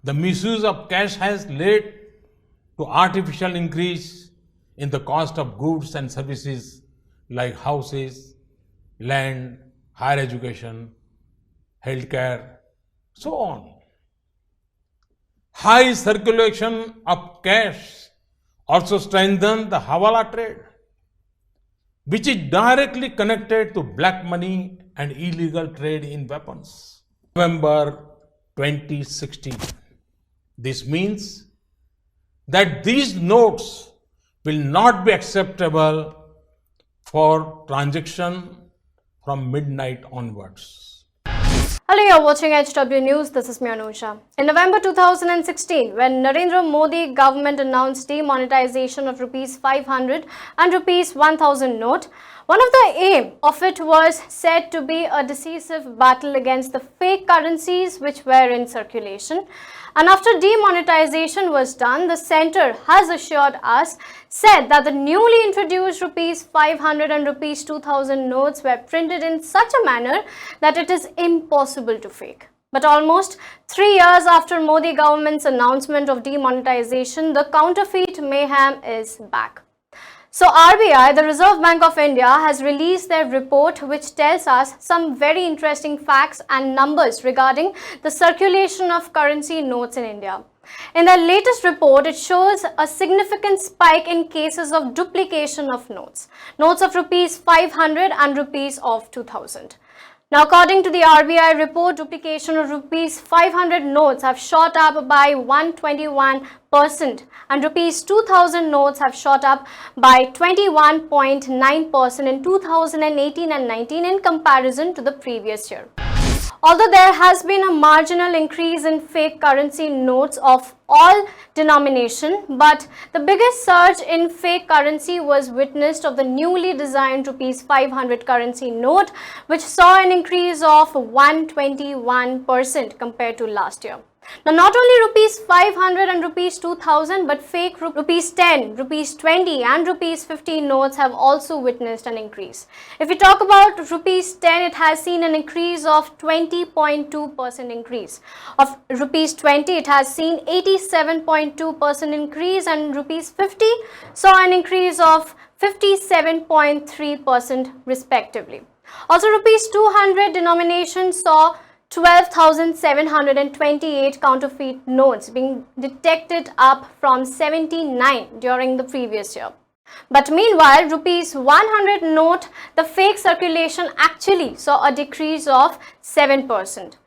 The misuse of cash has led to artificial increase in the cost of goods and services like houses, land, higher education, healthcare, so on. High circulation of cash also strengthens the hawala trade, which is directly connected to black money and illegal trade in weapons. November 2016. This means that these notes will not be acceptable for transaction from midnight onwards. Hello, you're watching HW News. This is me, Anusha. In November 2016, when Narendra Modi government announced demonetization of rupees 500 and rupees 1000 note, one of the aim of it was said to be a decisive battle against the fake currencies which were in circulation. And after demonetization was done, the centre has assured us, said that the newly introduced rupees 500 and rupees 2000 notes were printed in such a manner that it is impossible to fake. But almost 3 years after Modi government's announcement of demonetization, the counterfeit mayhem is back. So RBI, the Reserve Bank of India, has released their report which tells us some very interesting facts and numbers regarding the circulation of currency notes in India. In their latest report, it shows a significant spike in cases of duplication of notes of rupees 500 and rupees of 2000. Now, according to the RBI report, duplication of rupees 500 notes have shot up by 121% and rupees 2000 notes have shot up by 21.9% in 2018 and 19 in comparison to the previous year. Although there has been a marginal increase in fake currency notes of all denomination, but the biggest surge in fake currency was witnessed of the newly designed rupees 500 currency note, which saw an increase of 121% compared to last year. Now, not only rupees 500 and rupees 2000, but fake rupees 10, rupees 20 and rupees 15 notes have also witnessed an increase. If we talk about rupees 10, it has seen an increase of 20.2% increase. Of rupees 20, it has seen 87.2% increase, and rupees 50 saw an increase of 57.3% respectively. Also, rupees 200 denomination saw 12,728 counterfeit notes being detected, up from 79 during the previous year. But meanwhile, rupees 100 note, the fake circulation actually saw a decrease of 7%.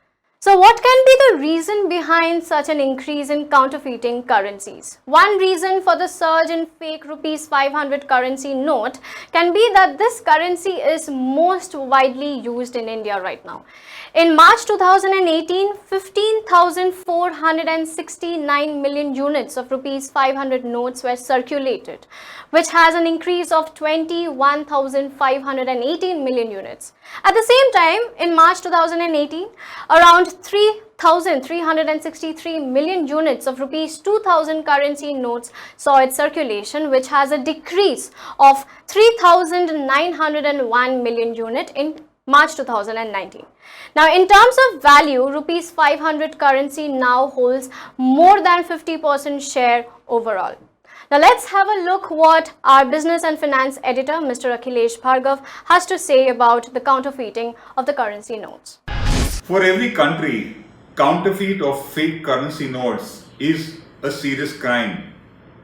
So what can be the reason behind such an increase in counterfeiting currencies? One reason for the surge in fake rupees 500 currency note can be that this currency is most widely used in India right now. In March 2018, 15,469 million units of rupees 500 notes were circulated, which has an increase of 21,518 million units. At the same time, in March 2018, around 3,363 million units of rupees 2000 currency notes saw its circulation, which has a decrease of 3,901 million unit in March 2019. Now, in terms of value, rupees 500 currency now holds more than 50% share overall. Now, let's have a look what our business and finance editor, Mr. Akhilesh Bhargav, has to say about the counterfeiting of the currency notes. For every country, counterfeit of fake currency notes is a serious crime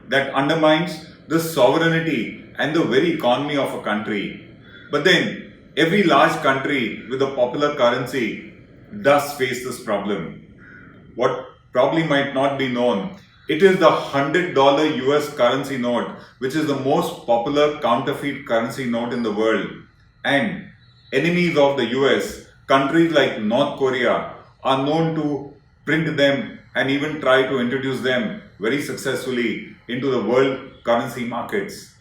that undermines the sovereignty and the very economy of a country. But then, every large country with a popular currency does face this problem. What probably might not be known, it is the $100 US currency note, which is the most popular counterfeit currency note in the world. And enemies of the US, countries like North Korea, are known to print them and even try to introduce them very successfully into the world currency markets.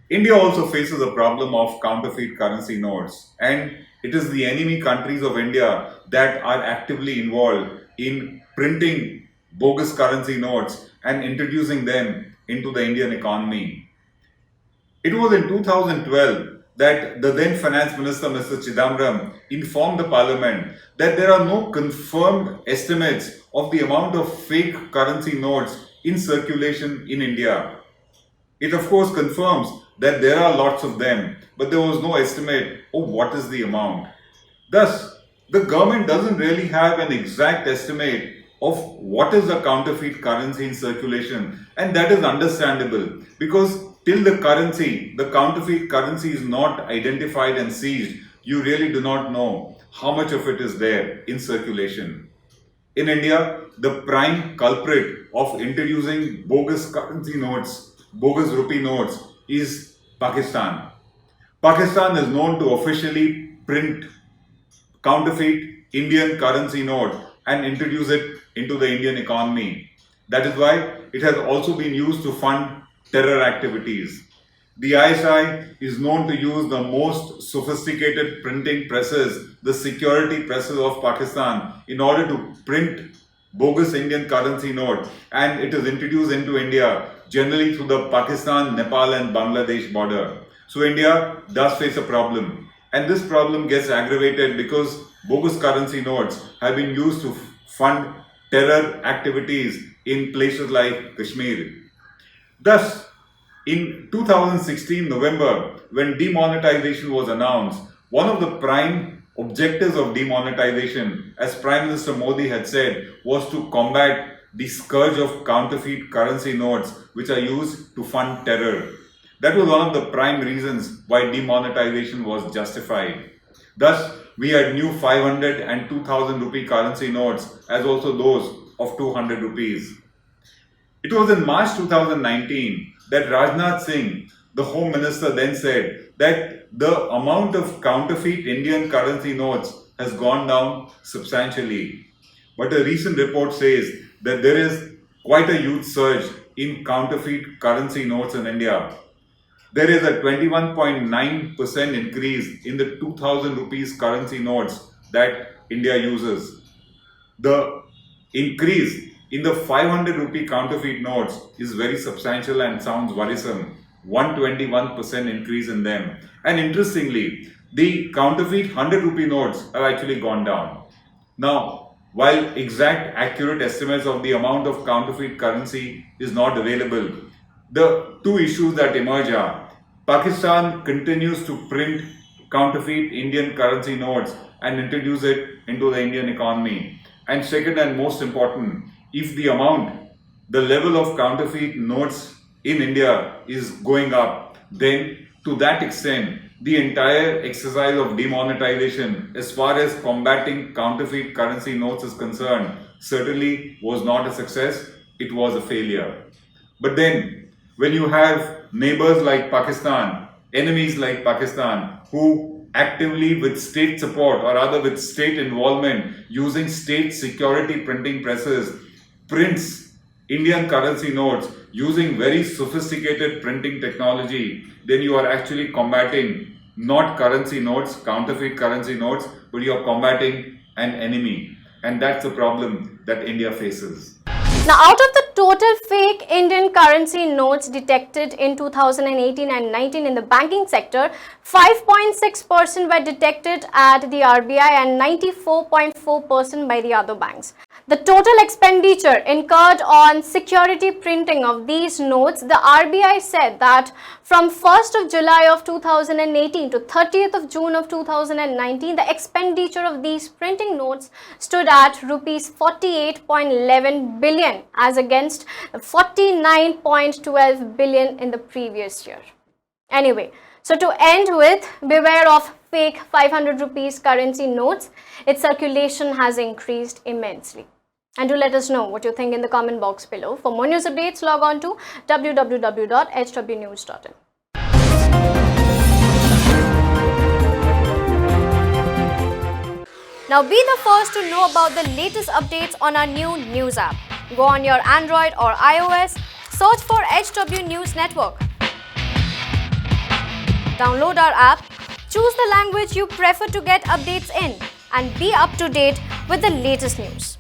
India also faces a problem of counterfeit currency notes, and it is the enemy countries of India that are actively involved in printing bogus currency notes and introducing them into the Indian economy. It was in 2012 that the then Finance Minister, Mr. Chidambaram, informed the Parliament that there are no confirmed estimates of the amount of fake currency notes in circulation in India. It of course confirms that there are lots of them, but there was no estimate of what is the amount. Thus, the government doesn't really have an exact estimate of what is a counterfeit currency in circulation, and that is understandable because till the counterfeit currency is not identified and seized, you really do not know how much of it is there in circulation. In India, the prime culprit of introducing bogus currency notes, bogus rupee notes, is Pakistan. Pakistan is known to officially print counterfeit Indian currency note and introduce it into the Indian economy. That is why it has also been used to fund terror activities. The ISI is known to use the most sophisticated printing presses, the security presses of Pakistan, in order to print bogus Indian currency note, and it is introduced into India generally through the Pakistan, Nepal and Bangladesh border. So India does face a problem, and this problem gets aggravated because bogus currency notes have been used to fund terror activities in places like Kashmir. Thus, in 2016 November, when demonetization was announced, one of the prime objectives of demonetization, as Prime Minister Modi had said, was to combat the scourge of counterfeit currency notes which are used to fund terror. That was one of the prime reasons why demonetization was justified. Thus, we had new 500 and 2000 rupee currency notes as also those of 200 rupees. It was in March 2019 that Rajnath Singh, the Home Minister, then said that the amount of counterfeit Indian currency notes has gone down substantially. But a recent report says that there is quite a huge surge in counterfeit currency notes in India. There is a 21.9% increase in the 2000 rupees currency notes that India uses. The increase in the 500 rupee counterfeit notes is very substantial and sounds worrisome. 121% increase in them. And interestingly, the counterfeit 100 rupee notes have actually gone down. Now, while exact accurate estimates of the amount of counterfeit currency is not available, the two issues that emerge are Pakistan continues to print counterfeit Indian currency notes and introduce it into the Indian economy. And second and most important, if the level of counterfeit notes in India is going up, then to that extent, the entire exercise of demonetization as far as combating counterfeit currency notes is concerned certainly was not a success, it was a failure. But then, when you have neighbors like Pakistan, enemies like Pakistan, who actively with state support or rather with state involvement using state security printing presses prints Indian currency notes using very sophisticated printing technology, then you are actually combating not currency notes, counterfeit currency notes, but you are combating an enemy. And that's the problem that India faces. Now, out of the total fake Indian currency notes detected in 2018 and 19 in the banking sector, 5.6% were detected at the RBI and 94.4% by the other banks. The total expenditure incurred on security printing of these notes, the RBI said that from 1st of July of 2018 to 30th of June of 2019, the expenditure of these printing notes stood at rupees 48.11 billion as against 49.12 billion in the previous year. Anyway, so to end with, beware of fake 500 rupees currency notes. Its circulation has increased immensely. And do let us know what you think in the comment box below. For more news updates, log on to www.hwnews.in. Now be the first to know about the latest updates on our new news app. Go on your Android or iOS, search for HW News Network. Download our app, choose the language you prefer to get updates in, and be up to date with the latest news.